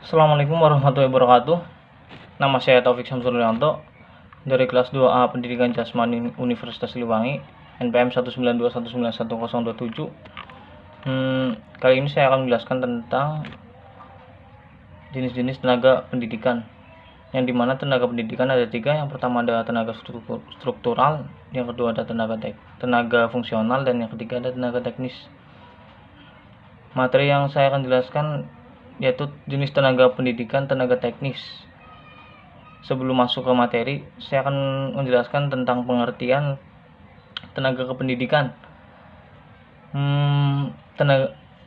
Assalamualaikum warahmatullahi wabarakatuh. Nama saya Taufik Samsuryanto dari kelas 2A Pendidikan Jasmani Universitas Siliwangi, NPM 192191027. Kali ini saya akan menjelaskan tentang jenis-jenis tenaga pendidikan. Yang dimana tenaga pendidikan ada 3. Yang pertama ada tenaga struktural, yang kedua ada tenaga fungsional, dan yang ketiga ada tenaga teknis. Materi yang saya akan jelaskan yaitu jenis tenaga pendidikan, tenaga teknis. Sebelum masuk ke materi, saya akan menjelaskan tentang pengertian tenaga kependidikan.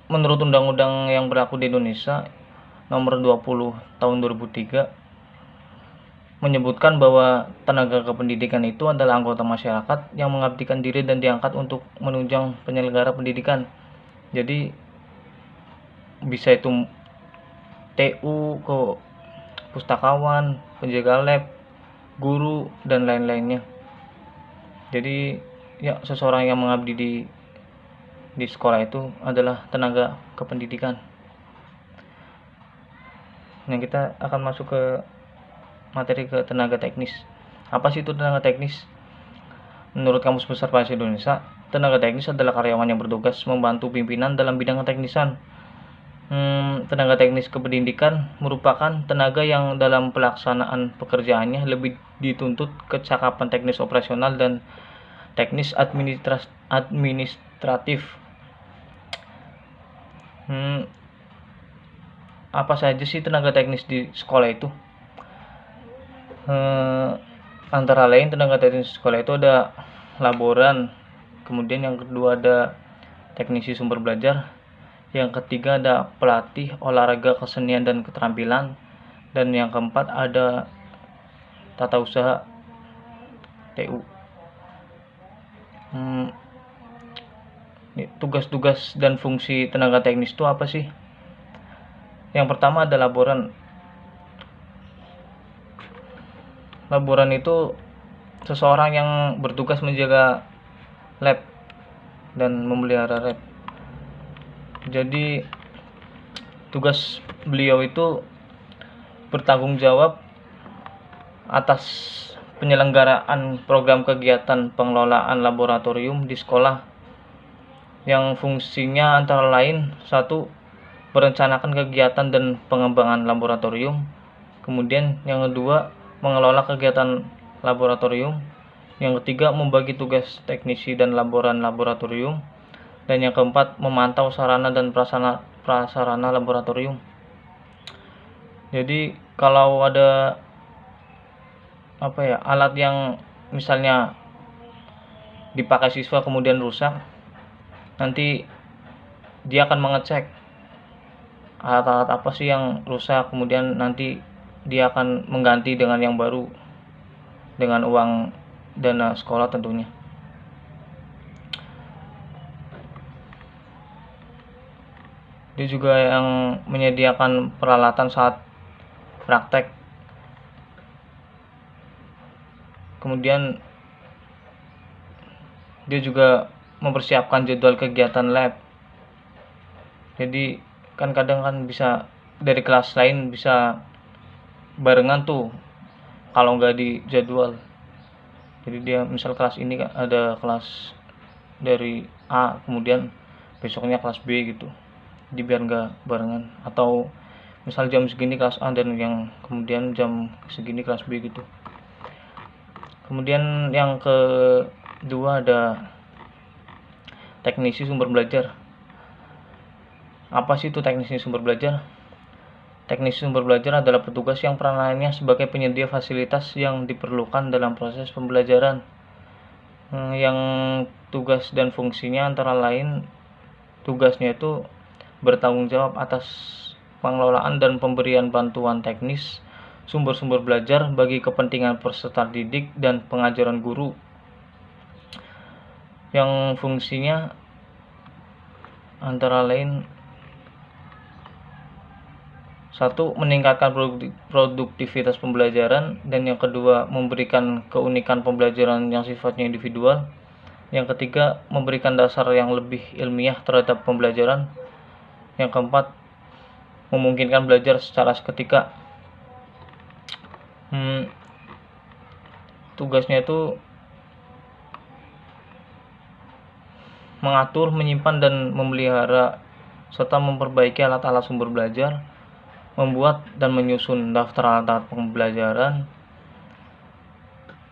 Menurut undang-undang yang berlaku di Indonesia nomor 20 tahun 2003 menyebutkan bahwa tenaga kependidikan itu adalah anggota masyarakat yang mengabdikan diri dan diangkat untuk menunjang penyelenggara pendidikan. Jadi bisa itu TU, ke pustakawan, penjaga lab, guru, dan lain-lainnya. Jadi ya, seseorang yang mengabdi di sekolah itu adalah tenaga kependidikan. Nah, kita akan masuk ke materi ke tenaga teknis. Apa sih itu tenaga teknis? Menurut Kamus Besar Bahasa Indonesia, tenaga teknis adalah karyawan yang bertugas membantu pimpinan dalam bidang keteknisan. Tenaga teknis kependidikan merupakan tenaga yang dalam pelaksanaan pekerjaannya lebih dituntut kecakapan teknis operasional dan teknis administratif. Apa saja sih tenaga teknis di sekolah itu? Antara lain tenaga teknis sekolah itu ada laboran, kemudian yang kedua ada teknisi sumber belajar, yang ketiga ada pelatih olahraga kesenian dan keterampilan, dan yang keempat ada tata usaha TU. Tugas-tugas dan fungsi tenaga teknis itu apa sih? Yang pertama ada laboran. Laboran itu seseorang yang bertugas menjaga lab dan memelihara lab. Jadi tugas beliau itu bertanggung jawab atas penyelenggaraan program kegiatan pengelolaan laboratorium di sekolah, yang fungsinya antara lain: 1. Merencanakan kegiatan dan pengembangan laboratorium. Kemudian yang kedua, mengelola kegiatan laboratorium. Yang ketiga, membagi tugas teknisi dan laboran laboratorium. Dan yang keempat, memantau sarana dan prasarana laboratorium. Jadi kalau ada alat yang misalnya dipakai siswa kemudian rusak, nanti dia akan mengecek alat-alat apa sih yang rusak, kemudian nanti dia akan mengganti dengan yang baru dengan uang dana sekolah tentunya. Dia juga yang menyediakan peralatan saat praktek. Kemudian dia juga mempersiapkan jadwal kegiatan lab. Jadi kan kadang kan bisa dari kelas lain bisa barengan tuh kalau nggak di jadwal. Jadi dia misal kelas ini ada kelas dari A, kemudian besoknya kelas B gitu. Jadi biar nggak barengan, atau misal jam segini kelas A dan yang kemudian jam segini kelas B gitu. Kemudian yang kedua ada teknisi sumber belajar. Apa sih itu teknisi sumber belajar? Teknisi sumber belajar adalah petugas yang peranannya sebagai penyedia fasilitas yang diperlukan dalam proses pembelajaran. Yang tugas dan fungsinya antara lain, tugasnya itu bertanggung jawab atas pengelolaan dan pemberian bantuan teknis sumber-sumber belajar bagi kepentingan peserta didik dan pengajaran guru. Yang fungsinya antara lain: 1. Meningkatkan produktivitas pembelajaran, dan yang kedua, memberikan keunikan pembelajaran yang sifatnya individual. Yang ketiga, memberikan dasar yang lebih ilmiah terhadap pembelajaran. Yang keempat, memungkinkan belajar secara seketika. Tugasnya itu mengatur, menyimpan, dan memelihara serta memperbaiki alat-alat sumber belajar, membuat dan menyusun daftar alat-alat pembelajaran,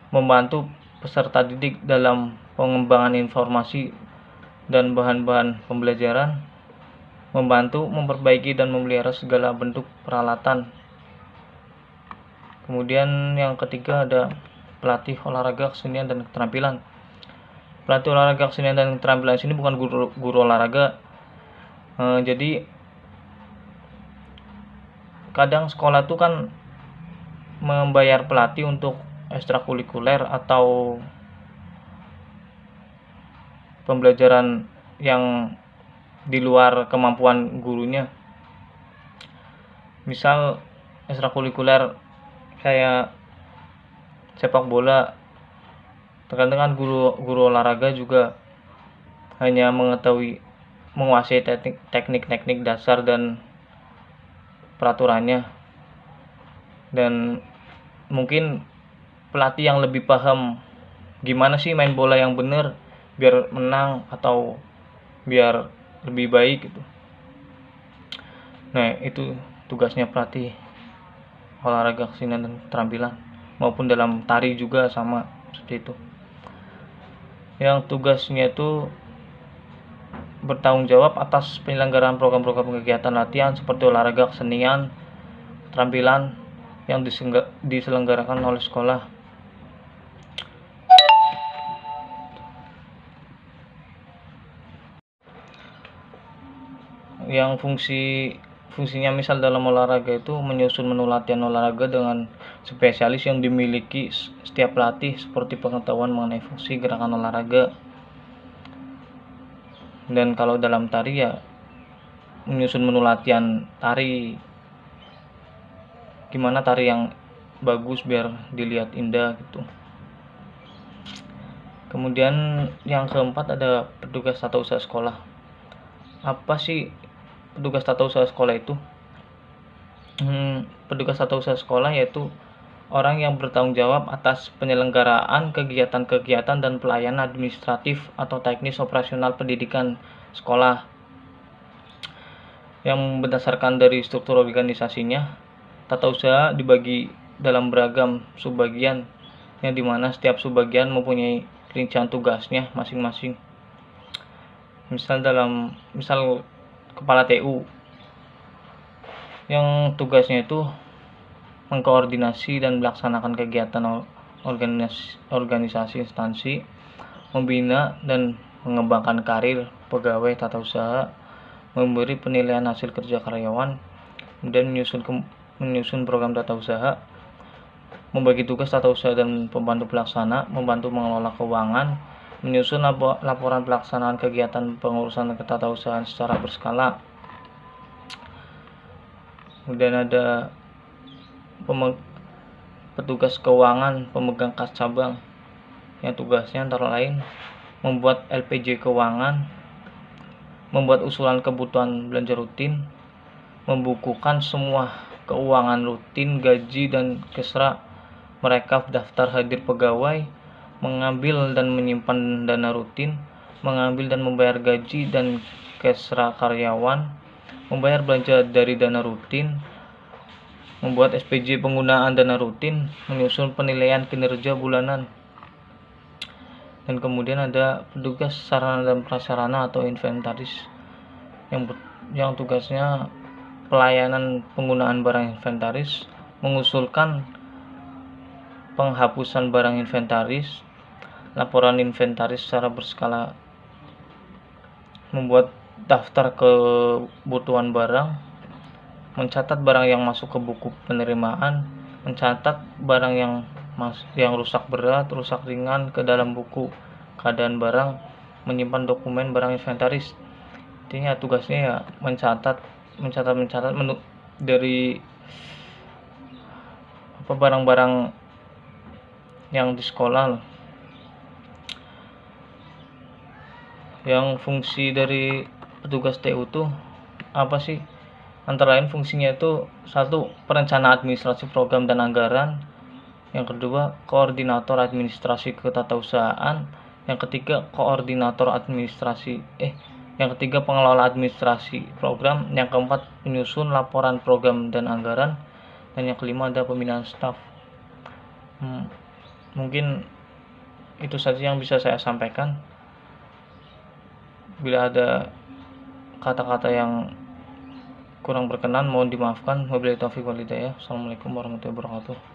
membantu peserta didik dalam pengembangan informasi dan bahan-bahan pembelajaran, membantu memperbaiki dan memelihara segala bentuk peralatan. Kemudian yang ketiga ada pelatih olahraga, kesenian, dan keterampilan. Pelatih olahraga, kesenian, dan keterampilan sini bukan guru olahraga. Jadi kadang sekolah tuh kan membayar pelatih untuk ekstrakurikuler atau pembelajaran yang di luar kemampuan gurunya. Misal ekstrakurikuler kayak sepak bola, terkadang kan guru olahraga juga hanya menguasai teknik dasar dan peraturannya, dan mungkin pelatih yang lebih paham gimana sih main bola yang bener biar menang atau biar lebih baik gitu. Nah, itu tugasnya pelatih olahraga, kesenian, dan keterampilan, maupun dalam tari juga sama seperti itu. Yang tugasnya itu bertanggung jawab atas penyelenggaraan program-program kegiatan latihan seperti olahraga, kesenian, keterampilan yang diselenggarakan oleh sekolah. Yang fungsinya misal dalam olahraga itu menyusun menu latihan olahraga dengan spesialis yang dimiliki setiap pelatih, seperti pengetahuan mengenai fungsi gerakan olahraga. Dan kalau dalam tari ya menyusun menu latihan tari, gimana tari yang bagus biar dilihat indah gitu. Kemudian yang keempat ada petugas tata usaha sekolah. Apa sih petugas tata usaha sekolah itu? Petugas tata usaha sekolah yaitu orang yang bertanggung jawab atas penyelenggaraan kegiatan-kegiatan dan pelayanan administratif atau teknis operasional pendidikan sekolah. Yang berdasarkan dari struktur organisasinya, tata usaha dibagi dalam beragam subbagian, yang dimana setiap subbagian mempunyai rincian tugasnya masing-masing. Misal kepala TU yang tugasnya itu mengkoordinasi dan melaksanakan kegiatan organisasi instansi, membina dan mengembangkan karir pegawai tata usaha, memberi penilaian hasil kerja karyawan, kemudian menyusun program tata usaha, membagi tugas tata usaha dan pembantu pelaksana, membantu mengelola keuangan, menyusun laporan pelaksanaan kegiatan pengurusan ketatausahaan secara berskala. Kemudian ada petugas keuangan, pemegang kas cabang, yang tugasnya antara lain membuat LPJ keuangan, membuat usulan kebutuhan belanja rutin, membukukan semua keuangan rutin, gaji dan kesra, merekap daftar hadir pegawai, mengambil dan menyimpan dana rutin, mengambil dan membayar gaji dan kesra karyawan, membayar belanja dari dana rutin, membuat SPJ penggunaan dana rutin, menyusun penilaian kinerja bulanan. Dan kemudian ada petugas sarana dan prasarana atau inventaris yang tugasnya pelayanan penggunaan barang inventaris, mengusulkan penghapusan barang inventaris, laporan inventaris secara berskala, membuat daftar kebutuhan barang, mencatat barang yang masuk ke buku penerimaan, mencatat barang yang rusak berat, rusak ringan ke dalam buku keadaan barang, menyimpan dokumen barang inventaris. Intinya tugasnya ya mencatat dari barang-barang yang di sekolah. Yang fungsi dari petugas TU tuh apa sih? Antara lain fungsinya itu: satu, perencana administrasi program dan anggaran; yang kedua, koordinator administrasi ketatausahaan; yang ketiga, yang ketiga, pengelola administrasi program; yang keempat, penyusun laporan program dan anggaran; dan yang kelima ada pembinaan staf. Mungkin itu saja yang bisa saya sampaikan. Bila ada kata-kata yang kurang berkenan mohon dimaafkan. Wabillahi taufiq wal hidayah. Assalamualaikum warahmatullahi wabarakatuh.